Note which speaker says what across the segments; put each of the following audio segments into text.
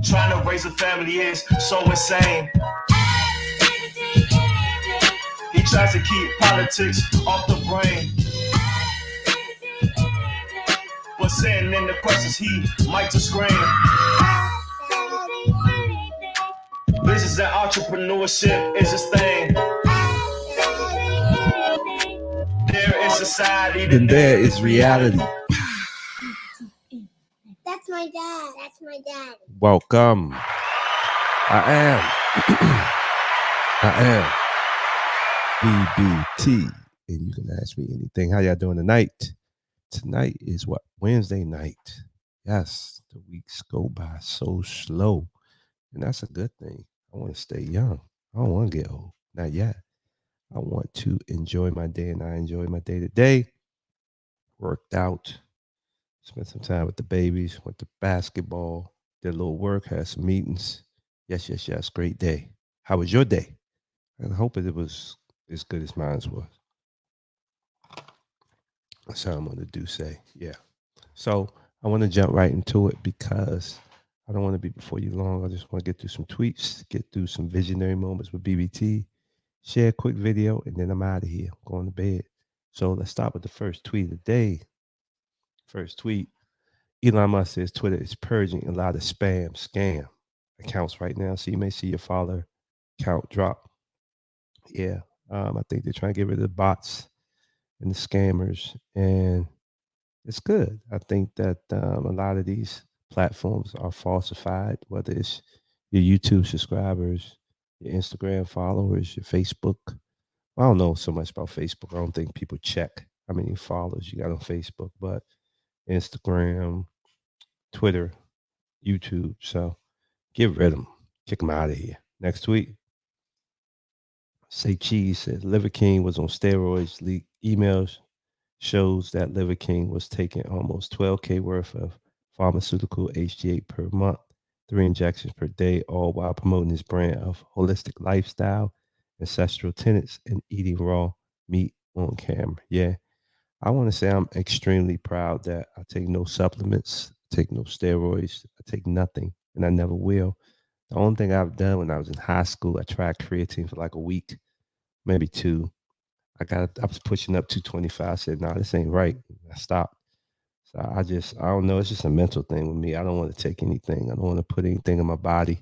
Speaker 1: Trying to raise a family is so insane. He tries to keep politics off the brain, but sending in the questions he might just scream. Business and entrepreneurship is his thing. There is society,
Speaker 2: then there is reality.
Speaker 3: That's my dad. That's my dad.
Speaker 2: Welcome. I am BBT, and you can ask me anything. How y'all doing tonight? Tonight is what? Wednesday night. Yes, the weeks go by so slow, and that's a good thing. I want to stay young. I don't want to get old. Not yet. I want to enjoy my day, and I enjoy my day today. Worked out, spent some time with the babies, went to basketball, did a little work, had some meetings. Yes. Great day. How was your day? I hope it was as good as mine was. That's how I'm going to do say. Yeah. So I want to jump right into it because I don't want to be before you long. I just want to get through some tweets, get through some visionary moments with BBT, share a quick video, and then I'm out of here. I'm going to bed. So let's start with the first tweet of the day. First tweet. Elon Musk says Twitter is purging a lot of spam, scam accounts right now. So you may see your follower count drop. Yeah. I think they're trying to get rid of the bots and the scammers. And it's good. I think that a lot of these platforms are falsified, whether it's your YouTube subscribers, your Instagram followers, your Facebook. I don't know so much about Facebook. I don't think people check how many followers you got on Facebook, but Instagram, Twitter, YouTube. So get rid of them. Kick them out of here. Next tweet. Say Cheese said Liver King was on steroids. Leaked emails shows that Liver King was taking almost $12K worth of pharmaceutical HGH per month, 3 injections per day, all while promoting his brand of holistic lifestyle, ancestral tenets, and eating raw meat on camera. Yeah, I want to say I'm extremely proud that I take no supplements, take no steroids, I take nothing, and I never will. The only thing I've done when I was in high school, I tried creatine for like a week, maybe 2. I was pushing up 225. I said, "Nah, this ain't right." I stopped. So I don't know. It's just a mental thing with me. I don't want to take anything. I don't want to put anything in my body.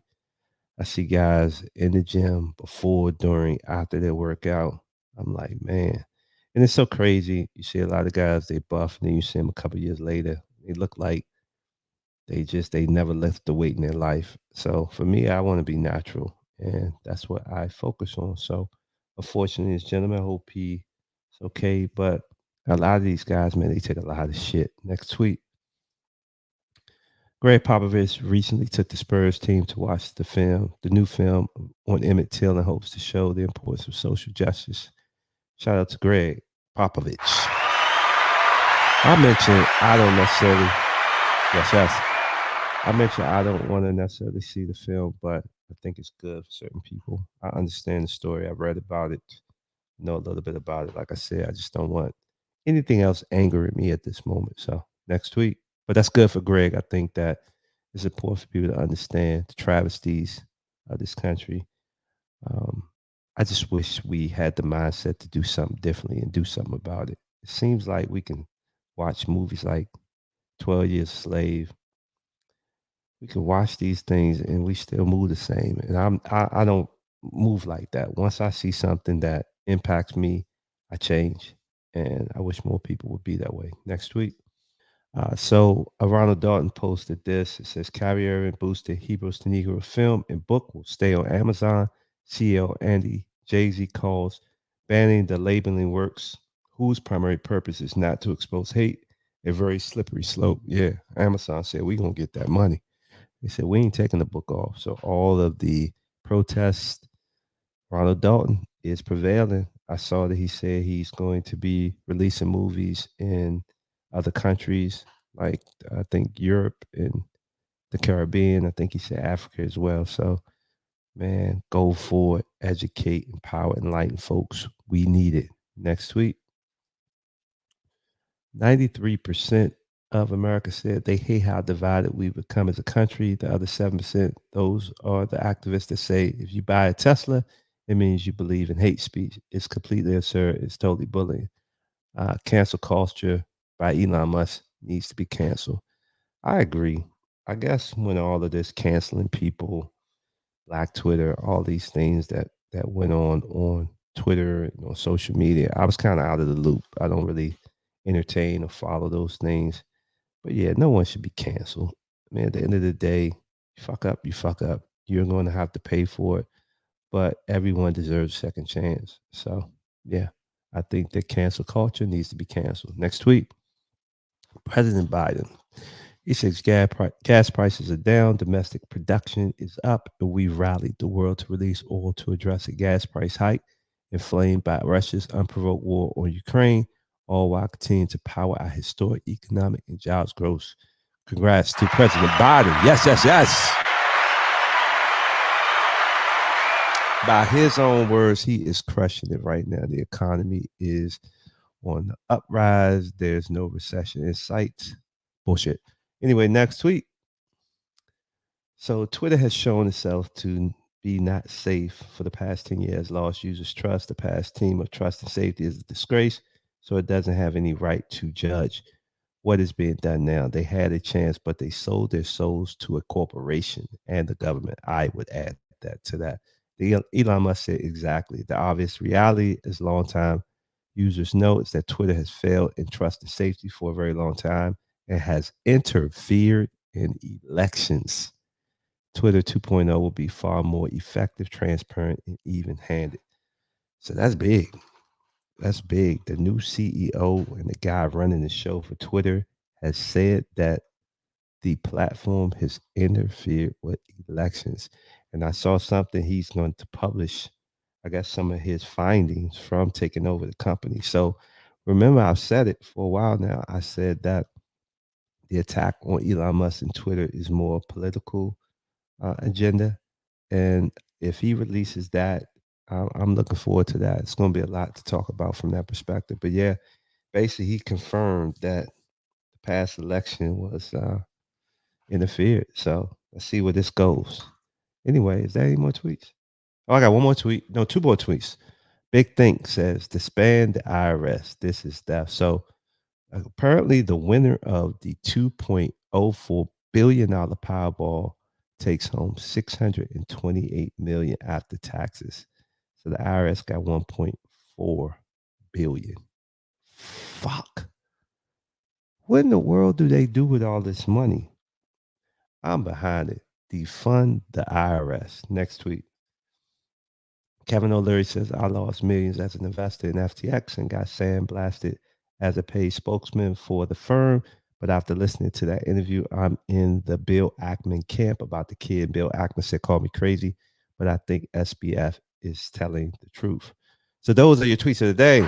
Speaker 2: I see guys in the gym before, during, after their workout. I'm like, man. And it's so crazy. You see a lot of guys, they buff, and then you see them a couple years later. They look like they never lift the weight in their life. So for me, I want to be natural. And that's what I focus on. So unfortunately, this gentleman, I hope he's okay. But a lot of these guys, man, they take a lot of shit. Next tweet. Greg Popovich recently took the Spurs team to watch the new film on Emmett Till, and hopes to show the importance of social justice. Shout out to Greg Popovich. I mentioned I don't necessarily, yes. I mentioned I don't want to necessarily see the film, but I think it's good for certain people. I understand the story. I read about it, know a little bit about it. Like I said, I just don't want anything else angering me at this moment. So next tweet. But that's good for Greg. I think that it's important for people to understand the travesties of this country. I just wish we had the mindset to do something differently and do something about it. It seems like we can watch movies like 12 Years a Slave. We can watch these things and we still move the same. And I don't move like that. Once I see something that impacts me, I change. And I wish more people would be that way. Next tweet. So Ronald Dalton posted this. It says Kyrie Irving boosted Hebrews to Negro film and book will stay on Amazon. CEO Andy Jay-Z calls banning the labeling works whose primary purpose is not to expose hate. A very slippery slope. Yeah, Amazon said we're going to get that money. They said we ain't taking the book off. So all of the protests, Ronald Dalton is prevailing. I saw that he said he's going to be releasing movies in other countries, like I think Europe and the Caribbean. I think he said Africa as well. So, man, go forward, educate, empower, enlighten folks. We need it. Next tweet. 93% of America said they hate how divided we've become as a country. The other 7%, those are the activists that say if you buy a Tesla, it means you believe in hate speech. It's completely absurd. It's totally bullying. Cancel culture by Elon Musk needs to be canceled. I agree. I guess when all of this canceling people, Black Twitter, all these things that went on Twitter and on social media, I was kind of out of the loop. I don't really entertain or follow those things. But yeah, no one should be canceled. I mean, at the end of the day, you fuck up, you fuck up. You're going to have to pay for it. But everyone deserves a second chance. So yeah, I think that cancel culture needs to be canceled. Next tweet, President Biden. He says gas prices are down, domestic production is up, and we rallied the world to release oil to address a gas price hike inflamed by Russia's unprovoked war on Ukraine, all while continuing to power our historic economic and jobs growth. Congrats to President Biden. Yes, yes, yes. By his own words, he is crushing it right now. The economy is on the uprise. There's no recession in sight. Bullshit. Anyway, next tweet. So Twitter has shown itself to be not safe for the past 10 years, lost users' trust. The past team of trust and safety is a disgrace, so it doesn't have any right to judge what is being done now. They had a chance, but they sold their souls to a corporation and the government. I would add that to that. Elon Musk said exactly. The obvious reality is long-time users know is that Twitter has failed in trust and safety for a very long time and has interfered in elections. Twitter 2.0 will be far more effective, transparent, and even-handed. So that's big. That's big. The new CEO and the guy running the show for Twitter has said that the platform has interfered with elections. And I saw something he's going to publish, I guess, some of his findings from taking over the company. So remember, I've said it for a while now. I said that the attack on Elon Musk and Twitter is more political agenda. And if he releases that, I'm looking forward to that. It's going to be a lot to talk about from that perspective. But yeah, basically, he confirmed that the past election was interfered. So let's see where this goes. Anyway, is there any more tweets? Oh, I got one more tweet. No, two more tweets. Big Think says disband the IRS. This is theft. So apparently, the winner of the $2.04 billion Powerball takes home $628 million after taxes. So the IRS got $1.4 billion. Fuck. What in the world do they do with all this money? I'm behind it. Defund the IRS. Next tweet. Kevin O'Leary says, I lost millions as an investor in FTX and got sandblasted as a paid spokesman for the firm. But after listening to that interview, I'm in the Bill Ackman camp about the kid. Bill Ackman said, call me crazy, but I think SBF is telling the truth. So those are your tweets of the day.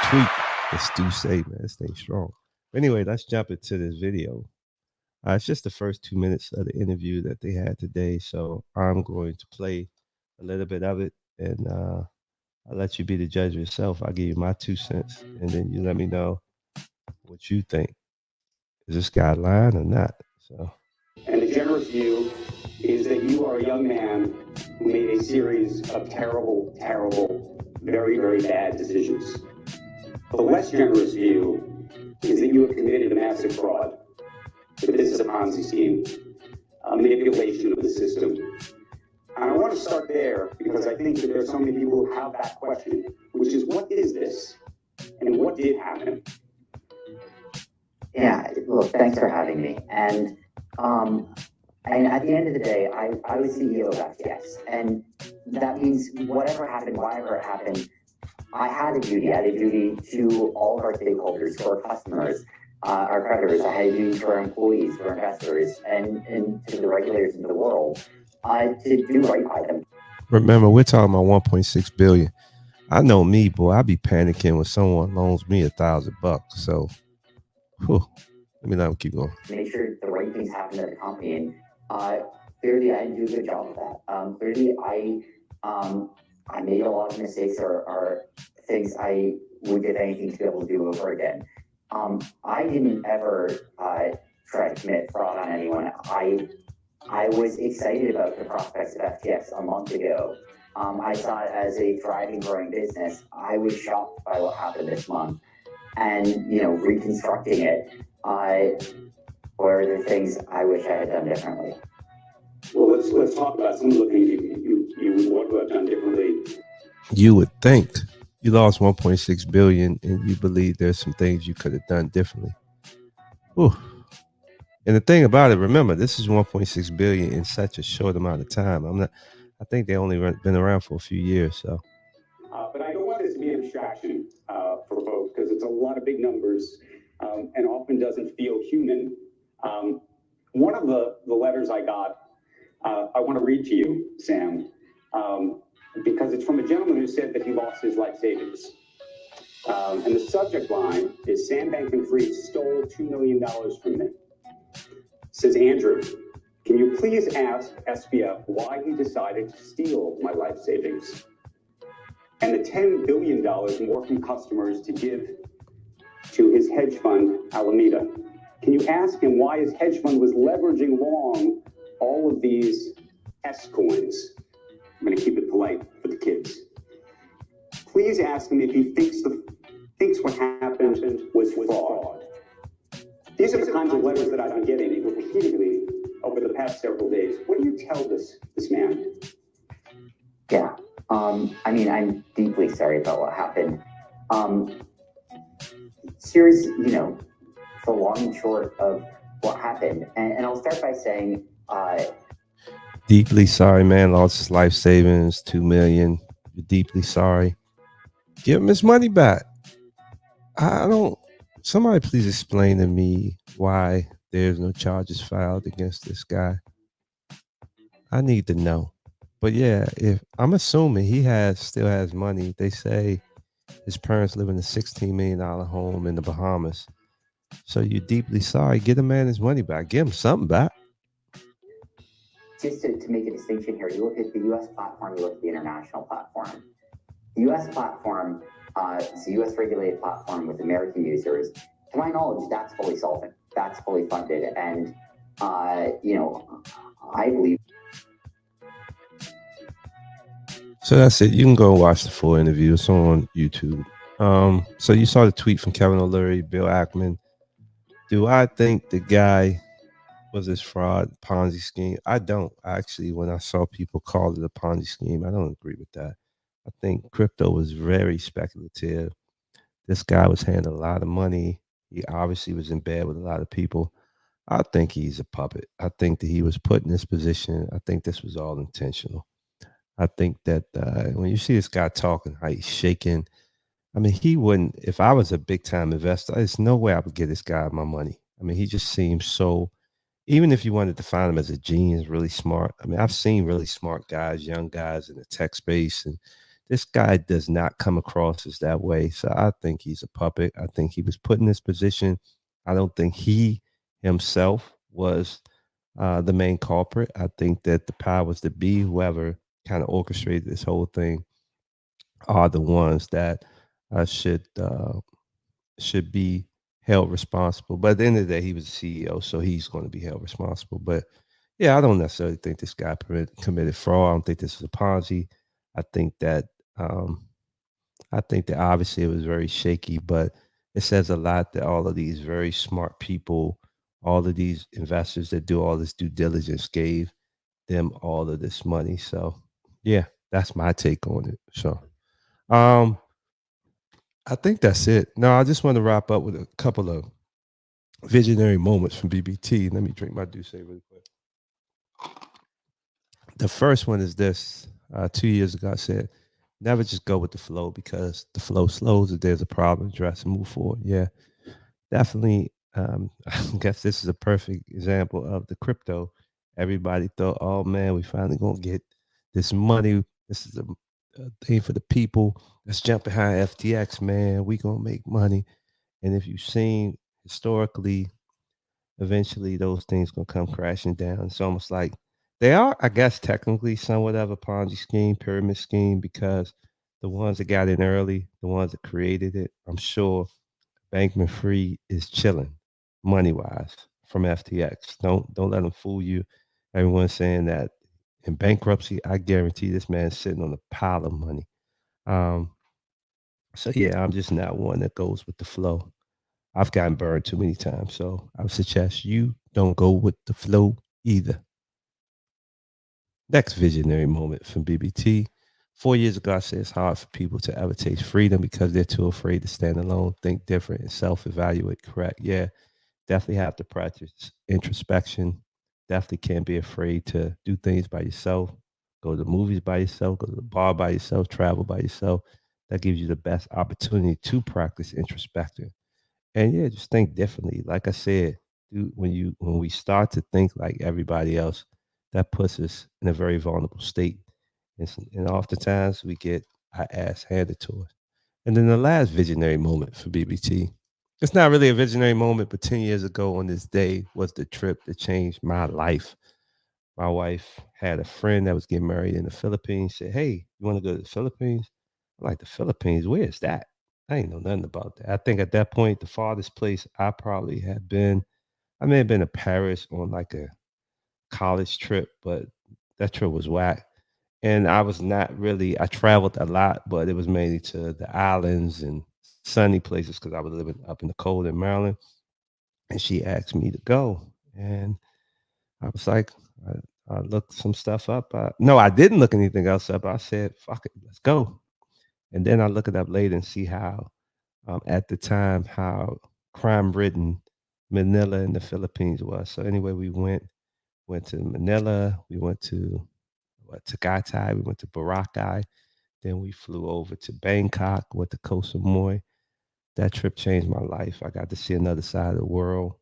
Speaker 2: Tweet. Let's do say, man. Let's stay strong. Anyway, let's jump into this video. It's just the first 2 minutes of the interview that they had today. So I'm going to play a little bit of it and I'll let you be the judge yourself. I'll give you my 2 cents and then you let me know what you think. Is this guy lying or not? So.
Speaker 4: And the generous view is that you are a young man who made a series of terrible, very, very bad decisions. The less generous view is that you have committed a massive fraud. That this is a Ponzi scheme, a manipulation of the system. And I want to start there because I think that there are so many people who have that question, which is, what is this? And what did happen?
Speaker 5: Yeah, look, thanks for having me. And at the end of the day, I was CEO of FTX. And that means whatever happened, whenever it happened, I had a duty to all of our stakeholders, to our customers, our creditors. I had a duty to our employees, to our investors, and to the regulators in the world to do right by them.
Speaker 2: Remember, we're talking about 1.6 billion. I know me, boy. I be panicking when someone loans me $1,000. So, let me let him keep going.
Speaker 5: Make sure the right things happen at the company, and clearly I didn't do a good job of that. Clearly I made a lot of mistakes or things I would give anything to be able to do over again. I didn't ever try to commit fraud on anyone. I was excited about the prospects of FTX a month ago. I saw it as a thriving, growing business. I was shocked by what happened this month, and reconstructing it were the things I wish I had done differently.
Speaker 4: Well, let's talk about some of the things you would want to have done differently.
Speaker 2: You would think you lost 1.6 billion, and you believe there's some things you could have done differently. Ooh. And the thing about it, remember, this is 1.6 billion in such a short amount of time. I think they only been around for a few years. So,
Speaker 4: but I don't want this to be an abstraction for folks, because it's a lot of big numbers and often doesn't feel human. One of the letters I got, I want to read to you, Sam, because it's from a gentleman who said that he lost his life savings. And the subject line is, Sam Bankman-Fried stole $2 million from me. Says, Andrew, can you please ask SBF why he decided to steal my life savings and the $10 billion more from customers to give to his hedge fund, Alameda? Can you ask him why his hedge fund was leveraging long all of these S coins? I'm going to keep it polite for the kids. Please ask him if he thinks what happened was fraud. These are the kinds of letters that I've been getting repeatedly over the past several days. What do you tell this man?
Speaker 5: Yeah. I'm deeply sorry about what happened. Here's, the long and short of what happened. And I'll start by saying,
Speaker 2: deeply sorry, man. Lost his life savings, 2 million. You're deeply sorry. Give him his money back. Somebody please explain to me why there's no charges filed against this guy. I need to know. But yeah, if I'm assuming he still has money. They say his parents live in a $16 million home in the Bahamas. So you're deeply sorry. Get a man his money back. Give him something back.
Speaker 5: Just to make a distinction here, you look at the U.S. platform, you look at the international platform. The U.S. platform, it's a U.S. regulated platform with American users. To my knowledge, that's fully solvent. That's fully funded. And, I believe.
Speaker 2: So that's it. You can go and watch the full interview. It's on YouTube. So you saw the tweet from Kevin O'Leary, Bill Ackman. Do I think the guy was this fraud Ponzi scheme? I don't. Actually, when I saw people call it a Ponzi scheme, I don't agree with that. I think crypto was very speculative. This guy was handling a lot of money. He obviously was in bed with a lot of people. I think he's a puppet. I think that he was put in this position. I think this was all intentional. I think that when you see this guy talking, how he's shaking, I mean, he wouldn't, if I was a big time investor, there's no way I would get this guy my money. I mean, he just seems so, even if you wanted to find him as a genius, really smart. I mean, I've seen really smart guys, young guys in the tech space, and this guy does not come across as that way. So I think he's a puppet. I think he was put in this position. I don't think he himself was the main culprit. I think that the powers that be, whoever kind of orchestrated this whole thing, are the ones that should be held responsible. But at the end of the day, he was the CEO, so he's going to be held responsible. But yeah, I don't necessarily think this guy committed fraud. I don't think this is a Ponzi. I think that obviously it was very shaky, but it says a lot that all of these very smart people, all of these investors that do all this due diligence, gave them all of this money. So yeah, that's my take on it. So I think that's it. No, I just want to wrap up with a couple of visionary moments from BBT. Let me drink my Douce really quick. The first one is this. 2 years ago, I said, never just go with the flow, because the flow slows. If there's a problem, address and move forward. Yeah, definitely. I guess this is a perfect example of the crypto. Everybody thought, oh man, we finally gonna get this money. This is a thing for the people. Let's jump behind FTX, man. We gonna make money. And if you've seen historically, eventually those things gonna come crashing down. It's almost like they are, I guess, technically somewhat of a Ponzi scheme, pyramid scheme, because the ones that got in early, the ones that created it. I'm sure Bankman-Fried is chilling, money wise, from FTX. Don't let them fool you. Everyone's saying that in bankruptcy. I guarantee this man's sitting on a pile of money. Um, so yeah, I'm just not one that goes with the flow. I've gotten burned too many times, so I would suggest you don't go with the flow either. Next visionary moment from BBT. 4 years ago, I said it's hard for people to ever taste freedom because they're too afraid to stand alone, think different, and self evaluate. Correct. Yeah, definitely have to practice introspection. Definitely can't be afraid to do things by yourself. Go to the movies by yourself, go to the bar by yourself, travel by yourself. That gives you the best opportunity to practice introspection. And yeah, just think differently. Like I said, when we start to think like everybody else, that puts us in a very vulnerable state. And oftentimes we get our ass handed to us. And then the last visionary moment for BBT. It's not really a visionary moment, but 10 years ago on this day was the trip that changed my life. My wife had a friend that was getting married in the Philippines. Said, "Hey, you want to go to the Philippines?" I'm like, "The Philippines? Where is that?" I ain't know nothing about that. I think at that point, the farthest place I probably had been, I may have been to Paris on like a college trip, but that trip was whack. And I was not really, I traveled a lot, but it was mainly to the islands and sunny places because I was living up in the cold in Maryland. And she asked me to go. And I was like, I looked some stuff up. No, I didn't look anything else up. I said, fuck it, let's go. And then I look it up later and see how, at the time, how crime ridden Manila in the Philippines was. So anyway, we went to Manila. We went to Tagaytay. We went to Boracay. Then we flew over to Bangkok, went to Koh Samui. That trip changed my life. I got to see another side of the world.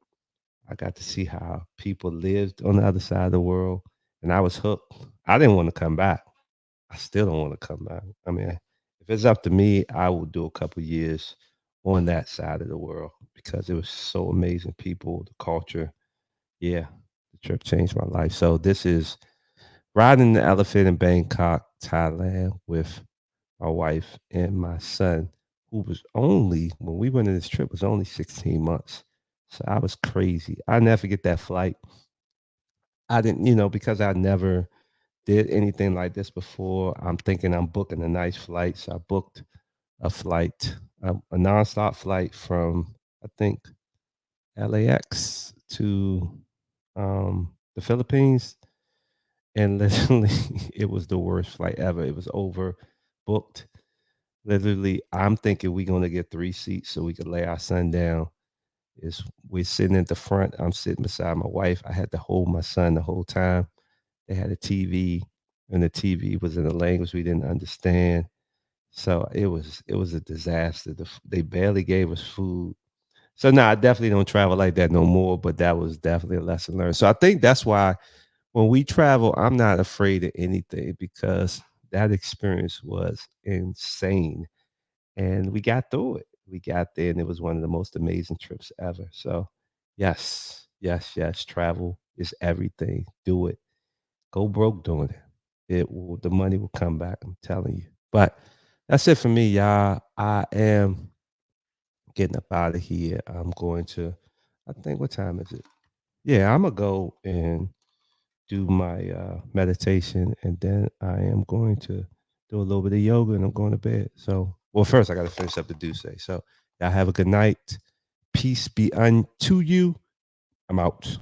Speaker 2: I got to see how people lived on the other side of the world, and I was hooked. I didn't want to come back. I still don't want to come back. I mean, if it's up to me, I will do a couple years on that side of the world because it was so amazing. People, the culture. Yeah, the trip changed my life. So this is riding the elephant in Bangkok, Thailand, with my wife and my son, who was only when we went on this trip was only 16 months. So I was crazy. I never forget that flight. I didn't, because I never did anything like this before. I'm thinking I'm booking a nice flight. So I booked a flight, a nonstop flight from I think LAX to the Philippines. And literally it was the worst flight ever. It was overbooked. Literally, I'm thinking we're gonna get 3 seats so we could lay our son down. Is we're sitting at the front. I'm sitting beside my wife. I had to hold my son the whole time. They had a TV, and the TV was in a language we didn't understand. So it was a disaster. They barely gave us food. So now I definitely don't travel like that no more. But that was definitely a lesson learned. So I think that's why when we travel, I'm not afraid of anything because that experience was insane and we got through it. We got there, and it was one of the most amazing trips ever. So, yes, yes, yes. Travel is everything. Do it. Go broke doing it. The money will come back. I'm telling you. But that's it for me, y'all. I am getting up out of here. I'm going to. I think what time is it? Yeah, I'm gonna go and do my meditation, and then I am going to do a little bit of yoga, and I'm going to bed. So, well, first I got to finish up the do say. So, y'all have a good night. Peace be unto you. I'm out.